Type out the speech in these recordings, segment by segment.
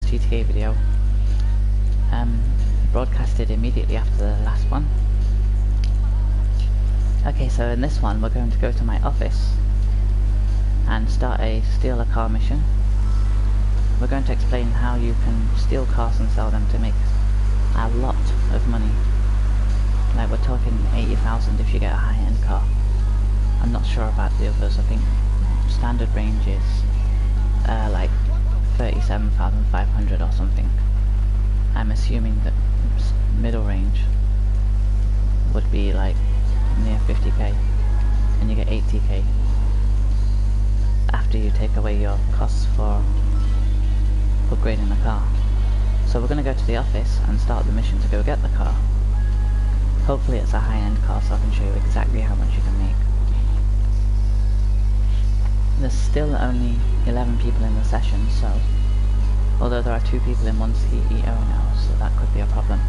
GTA video, broadcasted immediately after the last one. Okay, so in this one we're going to go to my office and start a steal a car mission. We're going to explain how you can steal cars and sell them to make a lot of money. Like, we're talking 80,000 if you get a high-end car. I'm not sure about the others. I think standard range is like 37,500 or something. I'm assuming that middle range would be like near 50k, and you get 80k after you take away your costs for upgrading the car. So we're going to go to the office and start the mission to go get the car. Hopefully it's a high-end car so I can show you exactly how much you can make. There's still only 11 people in the session, so although there are 2 people in one CEO now, so that could be a problem.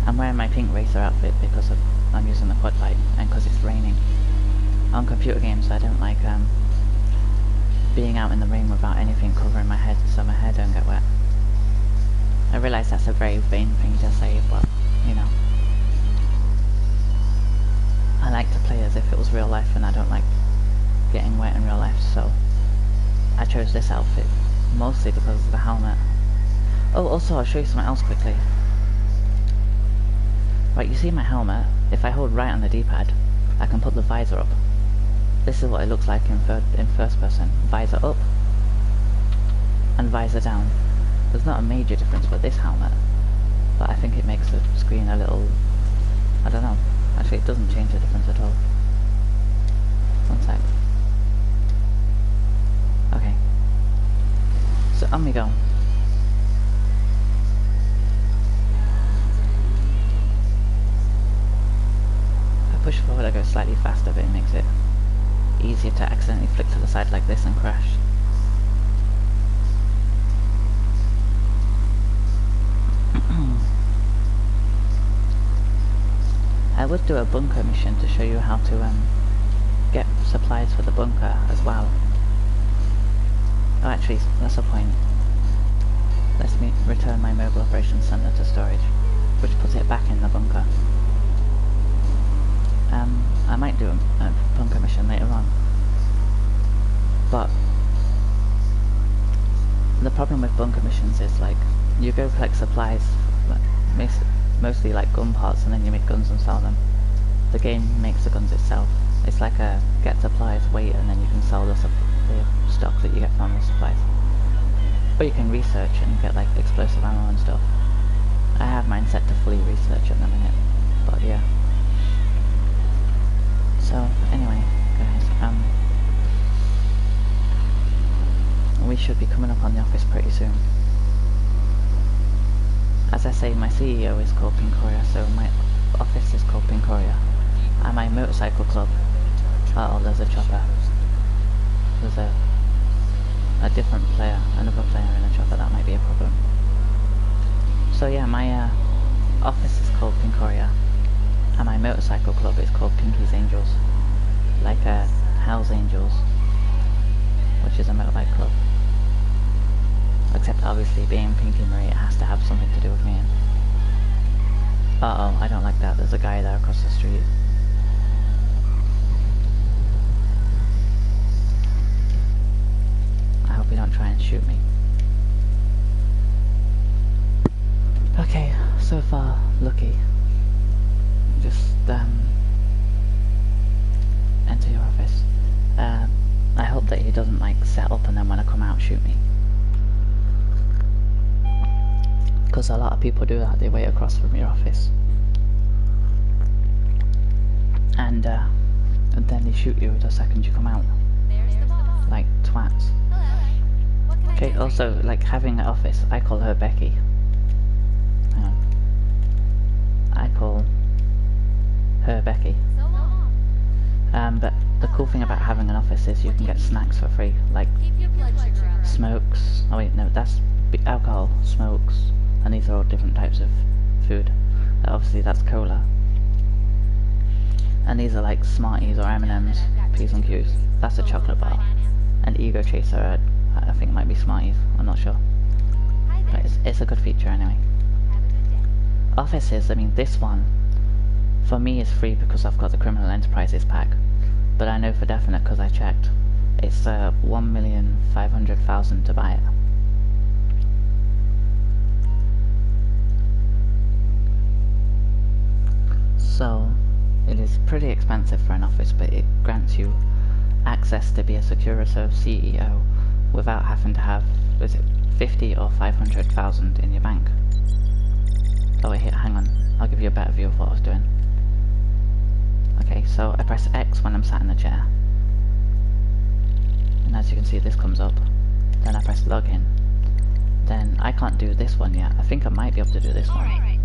I'm wearing my pink racer outfit because I'm using the quad bike and because it's raining. On computer games I don't like being out in the rain without anything covering my head so my hair don't get wet. I realise that's a very vain thing to say, but you know, I like to play as if it was real life and I don't like getting wet in real life, so I chose this outfit mostly because of the helmet. Oh, also I'll show you something else quickly. Right, you see my helmet? If I hold right on the D-pad, I can put the visor up. This is what it looks like in first person. Visor up and visor down. There's not a major difference with this helmet, but I think it makes the screen a little, I don't know. Actually, it doesn't change the difference at all. One sec. Okay. So on we go. If I push forward I go slightly faster, but it makes it easier to accidentally flick to the side like this and crash. I would do a bunker mission to show you how to get supplies for the bunker as well. Oh, actually, that's a point. Let me return my mobile operations center to storage, which puts it back in the bunker. I might do a bunker mission later on, but the problem with bunker missions is, like, you go collect supplies, like, mostly like gun parts, and then you make guns and sell them. The game makes the guns itself. It's like a get supplies, wait, and then you can sell the stock that you get from the supplies. Or you can research and get like explosive ammo and stuff. I have mine set to fully research at the minute, but yeah. So anyway, guys, we should be coming up on the office pretty soon. As I say, my CEO is called Pincoria, so my office is called Pincoria. And my motorcycle club, oh, there's a chopper. There's a different player, another player in a chopper, that might be a problem. So yeah, my office is called Pincoria, and my motorcycle club is called Pinky's Angels, like Hell's Angels, which is a motorbike club. Except obviously being Pinky Marie, it has to have something to do with me. Uh-oh, I don't like that. There's a guy there across the street. I hope he don't try and shoot me. Okay, so far, lucky. Just, enter your office. I hope that he doesn't, like, set up and then when I come out, shoot me. Because a lot of people do that, they wait across from your office. And then they shoot you the second you come out. Like twats. Okay, also, like, having an office, I call her Becky. Hang on. I call her Becky. But the cool thing about having an office is you can get snacks for free, like smokes. Oh wait, no, that's alcohol, smokes, and these are all different types of food. Obviously that's cola. And these are like Smarties or M&M's, P's and Q's. That's a chocolate bar. And Ego Chaser, I think it might be Smarties, I'm not sure. But it's a good feature anyway. Offices, I mean this one, for me is free because I've got the Criminal Enterprises pack. But I know for definite because I checked. It's 1,500,000 to buy it. So, it is pretty expensive for an office, but it grants you access to be a Secure Reserve CEO without having to have, is it 50 or 500,000 in your bank? Oh wait, hang on, I'll give you a better view of what I was doing. Okay, so I press X when I'm sat in the chair. And as you can see, this comes up. Then I press login. Then I can't do this one yet. I think I might be able to do this one.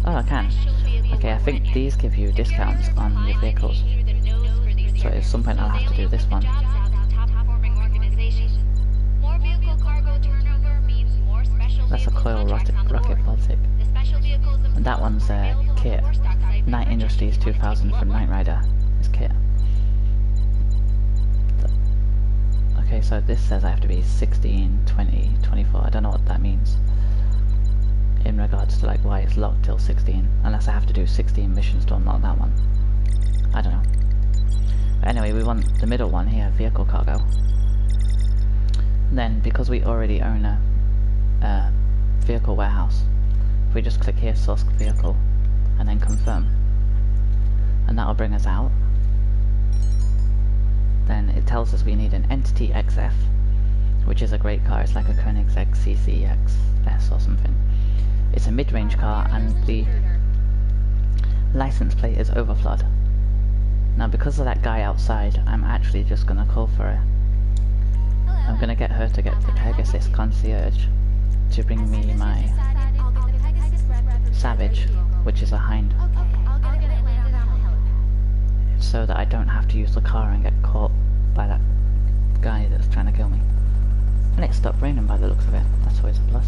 Oh, I can. Okay, I think these give you discounts on your vehicles. So at some point I'll have to do this one. That's a coil rocket Baltic. And that one's kit. Night Industries 2000 from Knight Rider is kit. Okay, so this says I have to be 16, 20, 24. I don't know what that means in regards to like why it's locked till 16, unless I have to do 16 missions to unlock that one. I don't know. But anyway, we want the middle one here, vehicle cargo. Then, because we already own a vehicle warehouse, if we just click here, source vehicle, and then confirm, and that'll bring us out. Then it tells us we need an Entity XF, which is a great car. It's like a Koenigsegg CCXS or something. It's a mid-range car, and the license plate is overflowed. Now, because of that guy outside, I'm actually just gonna call for her. I'm gonna get her to get the Pegasus concierge to bring me my Savage, which is a Hind, so that I don't have to use the car and get caught by that guy that's trying to kill me. And it stopped raining by the looks of it. That's always a plus.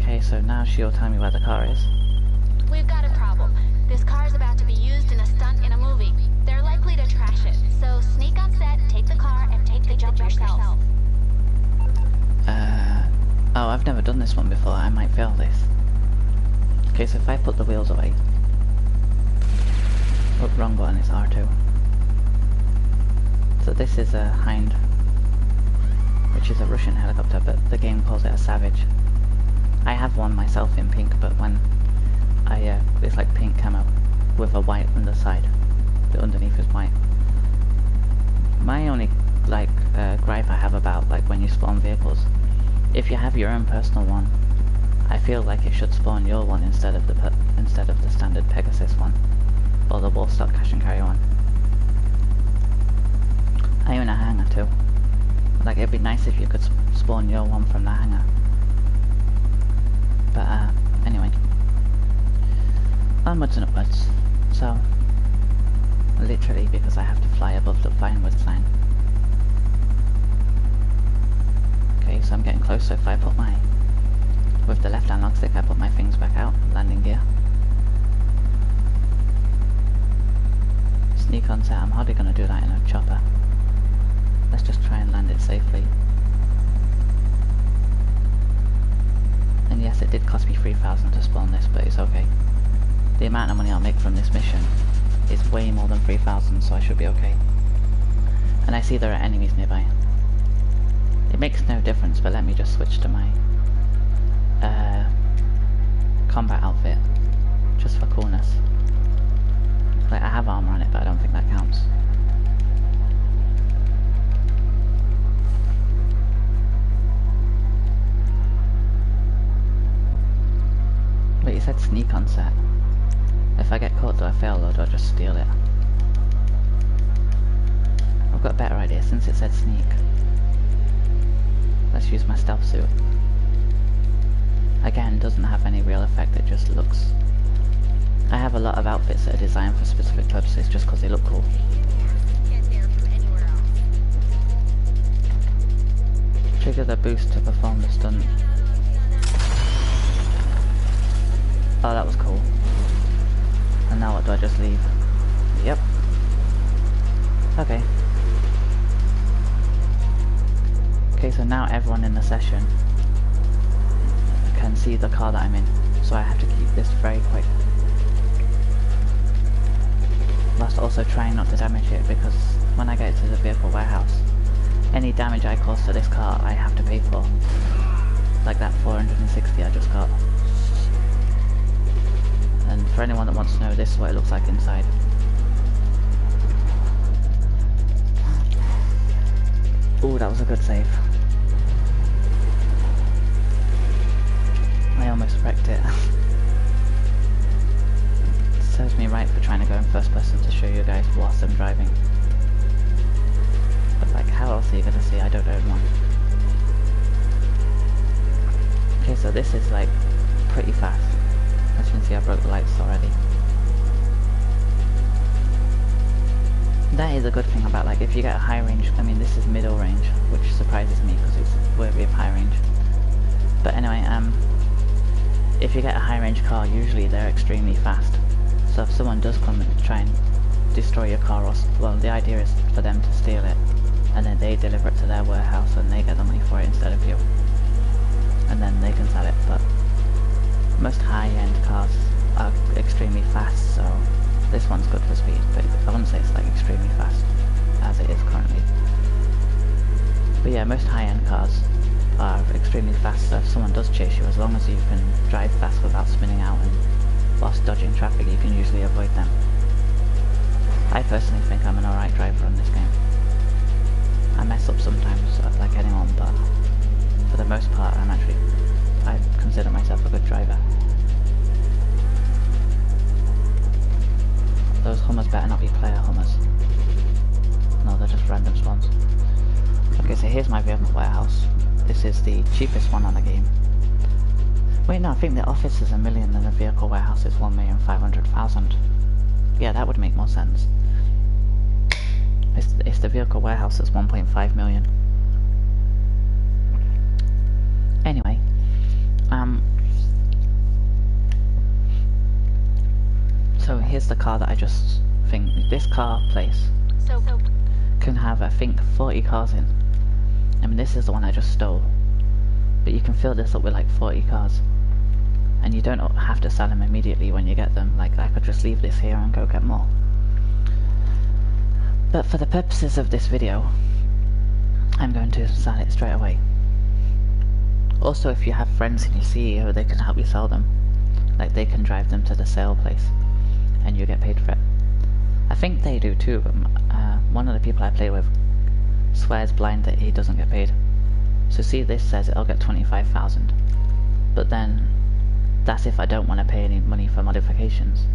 Okay, so now she'll tell me where the car is. We've got a problem. This car is about to be used in a stunt in a movie. They're likely to trash it. So sneak on set, take the car, and take the jump yourself. Oh, I've never done this one before. I might fail this. Okay, so if I put the wheels away. Oh, wrong button, it's R2. So this is a Hind, which is a Russian helicopter, but the game calls it a Savage. I have one myself in pink, but when it's like pink camo with a white underside. The underneath is white. My only gripe I have about when you spawn vehicles, if you have your own personal one, I feel like it should spawn your one instead of the standard Pegasus one, or the Wallstock cash and carry one. I own a hangar too. Like, it'd be nice if you could spawn your one from the hangar. But anyway, onwards and upwards. So, literally, because I have to fly above the flying with sign. Okay, so I'm getting close. So if I put with the left analog stick, I put my things back out, landing gear. Sneak on set. I'm hardly going to do that in a chopper. Let's just try and land it safely. And yes, it did cost me 3,000 to spawn this, but it's okay. The amount of money I'll make from this mission is way more than 3,000, so I should be okay. And I see there are enemies nearby. It makes no difference, but let me just switch to my combat outfit, just for coolness. Like, I have armor on it, but I don't think that counts. Wait, you said sneak on set. If I get caught, do I fail or do I just steal it? I've got a better idea since it said sneak. Let's use my stealth suit. Again, doesn't have any real effect, it just looks... I have a lot of outfits that are designed for specific purposes just because they look cool. Trigger the boost to perform the stunt. Oh, that was cool. And now what, do I just leave? Yep. Okay. Okay, so now everyone in the session can see the car that I'm in, so I have to keep this very quick. Whilst also trying not to damage it, because when I get to the vehicle warehouse, any damage I cause to this car I have to pay for. Like that 460 I just got. And for anyone that wants to know, this is what it looks like inside. Ooh, that was a good save. I almost wrecked it. It serves me right for trying to go in first person to show you guys whilst I'm driving. But like, how else are you gonna see? I don't own one. Okay, so this is like pretty fast. As you can see, I broke the lights already. That is a good thing about, like, if you get a high range, I mean this is middle range, which surprises me because it's worthy of high range. But anyway, if you get a high range car, usually they're extremely fast. So if someone does come and try and destroy your car, or, well, the idea is for them to steal it, and then they deliver it to their warehouse and they get the money for it instead of you. And then they can sell it, but most high-end cars are extremely fast, so this one's good for speed, but I wouldn't say it's like extremely fast, as it is currently. But yeah, most high-end cars are extremely fast, so if someone does chase you, as long as you can drive fast without spinning out and whilst dodging traffic, you can usually avoid them. I personally think I'm an alright driver on this game. I mess up sometimes, like anyone, but for the most part, I consider myself a good driver. Those Hummers better not be player Hummers. No, they're just random spawns. Okay, so here's my vehicle warehouse. This is the cheapest one on the game. Wait, no, I think the office is $1 million and the vehicle warehouse is 1,500,000. Yeah, that would make more sense. It's the vehicle warehouse that's 1.5 million. Anyway, so here's the car that I just think, this car place can have, I think, 40 cars in. I mean, this is the one I just stole, but you can fill this up with like 40 cars, and you don't have to sell them immediately when you get them. Like, I could just leave this here and go get more. But for the purposes of this video, I'm going to sell it straight away. Also, if you have friends in your CEO, they can help you sell them. Like, they can drive them to the sale place, and you get paid for it. I think they do too, but one of the people I play with swears blind that he doesn't get paid. So see, this says I'll get 25,000, but then that's if I don't want to pay any money for modifications.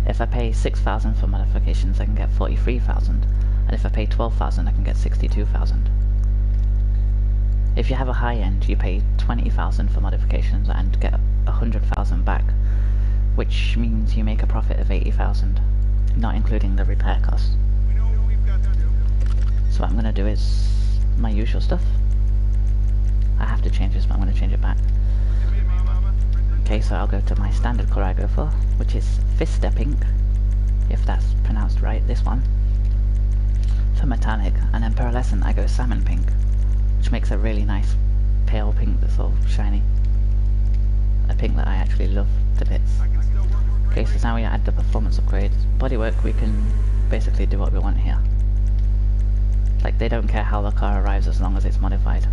If I pay 6,000 for modifications, I can get 43,000, and if I pay 12,000, I can get 62,000. If you have a high end, you pay 20,000 for modifications and get 100,000 back, which means you make a profit of 80,000, not including the repair costs. So what I'm going to do is my usual stuff. I have to change this, but I'm going to change it back. Okay, so I'll go to my standard colour I go for, which is Vista Pink, if that's pronounced right, this one. For metallic, and then pearlescent I go Salmon Pink, which makes a really nice pale pink that's all shiny. A pink that I actually love to bits. Okay, so now we add the performance upgrades. Bodywork, we can basically do what we want here. Like, they don't care how the car arrives as long as it's modified.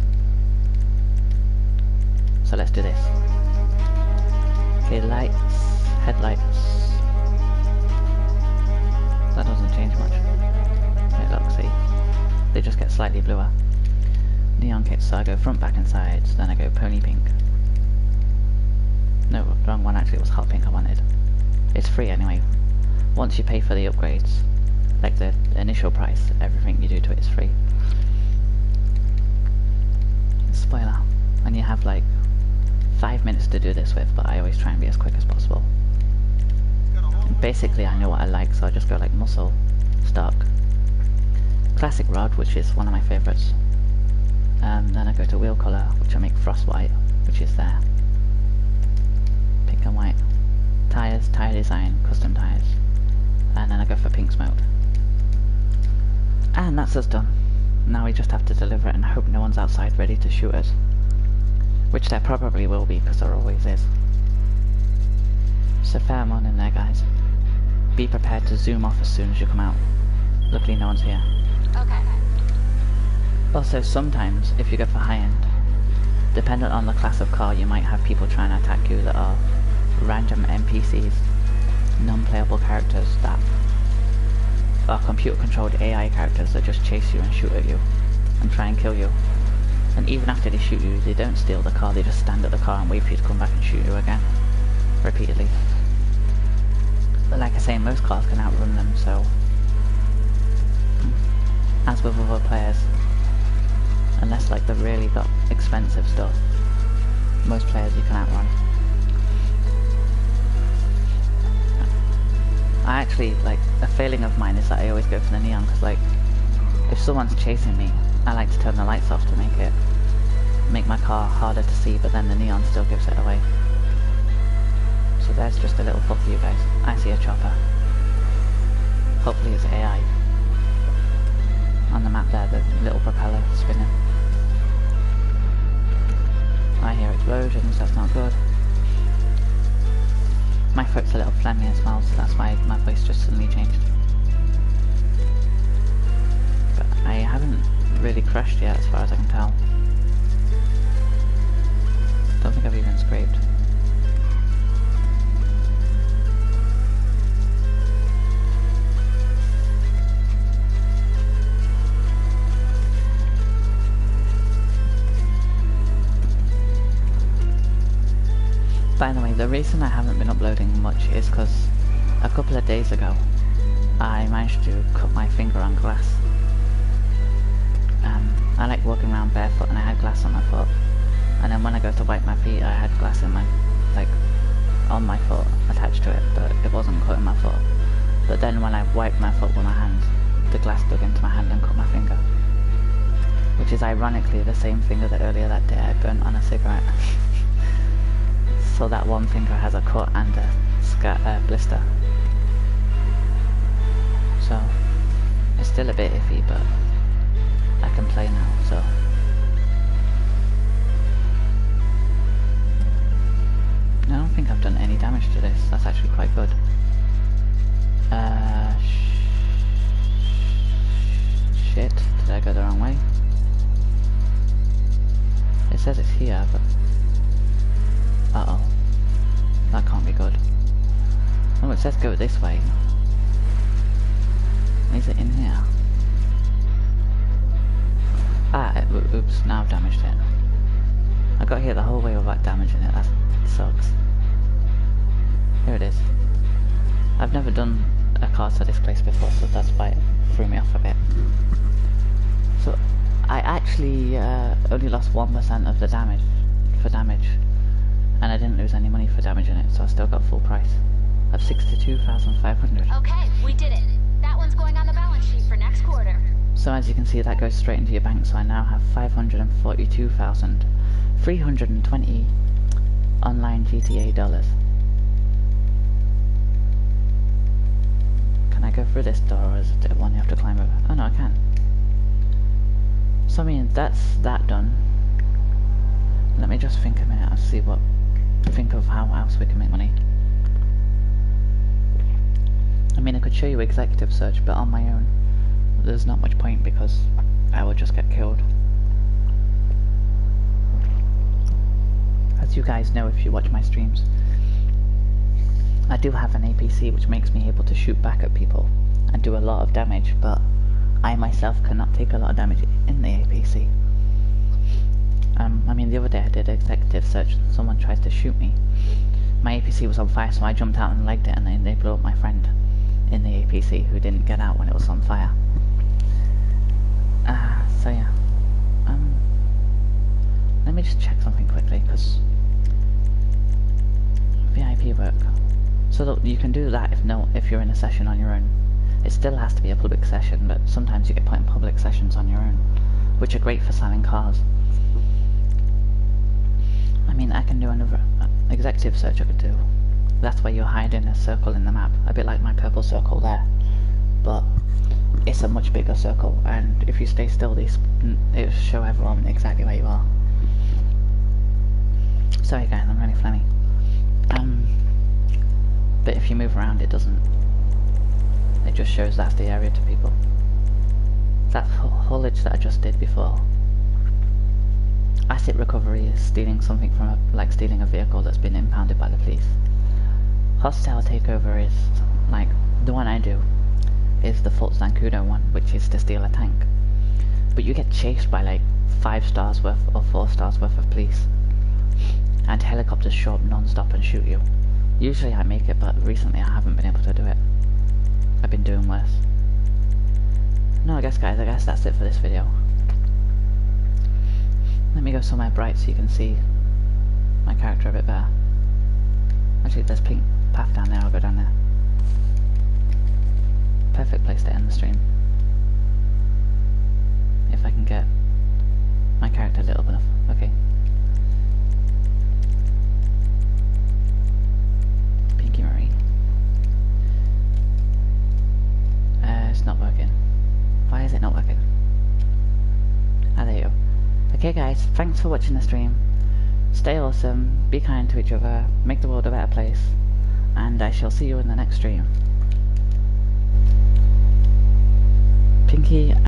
So let's do this. Okay, lights, headlights. That doesn't change much. Hey, look, see? They just get slightly bluer. Neon kits, so I go front, back and sides, then I go pony pink. No, wrong one, actually it was hot pink I wanted. It's free anyway. Once you pay for the upgrades, like the initial price, everything you do to it is free. Spoiler. And you have like 5 minutes to do this with, but I always try and be as quick as possible. And basically I know what I like, so I just go like muscle, stock, classic rod, which is one of my favourites. Then I go to wheel colour, which I make frost white, which is there. Pink and white. Tyres, tyre design, custom tyres. And then I go for pink smoke. And that's us done. Now we just have to deliver it and hope no one's outside ready to shoot us. Which there probably will be, because there always is. So fair morning there, guys. Be prepared to zoom off as soon as you come out. Luckily no one's here. Okay. Also, sometimes, if you go for high-end, dependent on the class of car, you might have people trying to attack you that are random NPCs, non-playable characters that are computer-controlled AI characters that just chase you and shoot at you and try and kill you. And even after they shoot you, they don't steal the car, they just stand at the car and wait for you to come back and shoot you again, repeatedly. But like I say, most cars can outrun them, so as with other players, unless like they've really got expensive stuff, most players you can outrun. I actually, like, a failing of mine is that I always go for the neon, because like, if someone's chasing me, I like to turn the lights off to make my car harder to see, but then the neon still gives it away. So there's just a little fuck for you guys. I see a chopper. Hopefully it's AI. On the map there, the little propeller spinning. I hear explosions, that's not good. My throat's a little phlegmy as well, so that's why my voice just suddenly changed. But I haven't really crashed yet, as far as I can tell. Don't think I've even scraped. By the way, the reason I haven't been uploading much is because a couple of days ago I managed to cut my finger on glass. I like walking around barefoot and I had glass on my foot, and then when I go to wipe my feet I had glass in my, like, on my foot attached to it, but it wasn't cutting my foot. But then when I wiped my foot with my hand, the glass dug into my hand and cut my finger. Which is ironically the same finger that earlier that day I burnt on a cigarette. So that one finger has a cut and a blister. So it's still a bit iffy, but I can play now, so. I don't think I've done any damage to this. That's actually quite good. Shit, did I go the wrong way? It says it's here, but uh-oh. That can't be good. Oh, it says go this way. Is it in here? Ah, oops, now I've damaged it. I got here the whole way without damaging it, that sucks. Here it is. I've never done a car to this place before, so that's why it threw me off a bit. So, I actually only lost 1% of the damage, and I didn't lose any money for damaging it, so I still got full price of 62,500. Okay, we did it. That one's going on the balance sheet for next quarter. So as you can see, that goes straight into your bank, so I now have 542,320 online GTA dollars. Can I go through this door, or is it one you have to climb over? Oh no, I can. So I mean, that's that done. Let me just think a minute and see think of how else we can make money. I mean, I could show you executive search, but on my own there's not much point because I would just get killed. As you guys know if you watch my streams, I do have an APC which makes me able to shoot back at people and do a lot of damage, but I myself cannot take a lot of damage in the APC. I mean, the other day I did executive search and someone tries to shoot me. My APC was on fire, so I jumped out and legged it, and then they blew up my friend in the APC who didn't get out when it was on fire. So yeah. Let me just check something quickly, because VIP work. So that you can do that if you're in a session on your own. It still has to be a public session, but sometimes you get put in public sessions on your own, which are great for selling cars. I mean, I can do another executive search I could do. That's where you hide in a circle in the map, a bit like my purple circle there. But it's a much bigger circle, and if you stay still, it'll show everyone exactly where you are. Sorry guys, I'm really funny. But if you move around, it doesn't. It just shows that's the area to people. That haulage that I just did before. Asset recovery is stealing something from like stealing a vehicle that's been impounded by the police. Hostile takeover is like the one I do is the Fort Zancudo one, which is to steal a tank. But you get chased by like 5 stars worth or 4 stars worth of police, and helicopters show up non-stop and shoot you. Usually I make it, but recently I haven't been able to do it. I've been doing worse. No, I guess guys, that's it for this video. Let me go somewhere bright so you can see my character a bit better. Actually, there's a pink path down there, I'll go down there. Perfect place to end the stream. If I can get my character lit up enough. Okay. Pinky Marie. It's not working. Why is it not working? Ah, there you go. Okay guys, thanks for watching the stream. Stay awesome, be kind to each other, make the world a better place, and I shall see you in the next stream. Pinky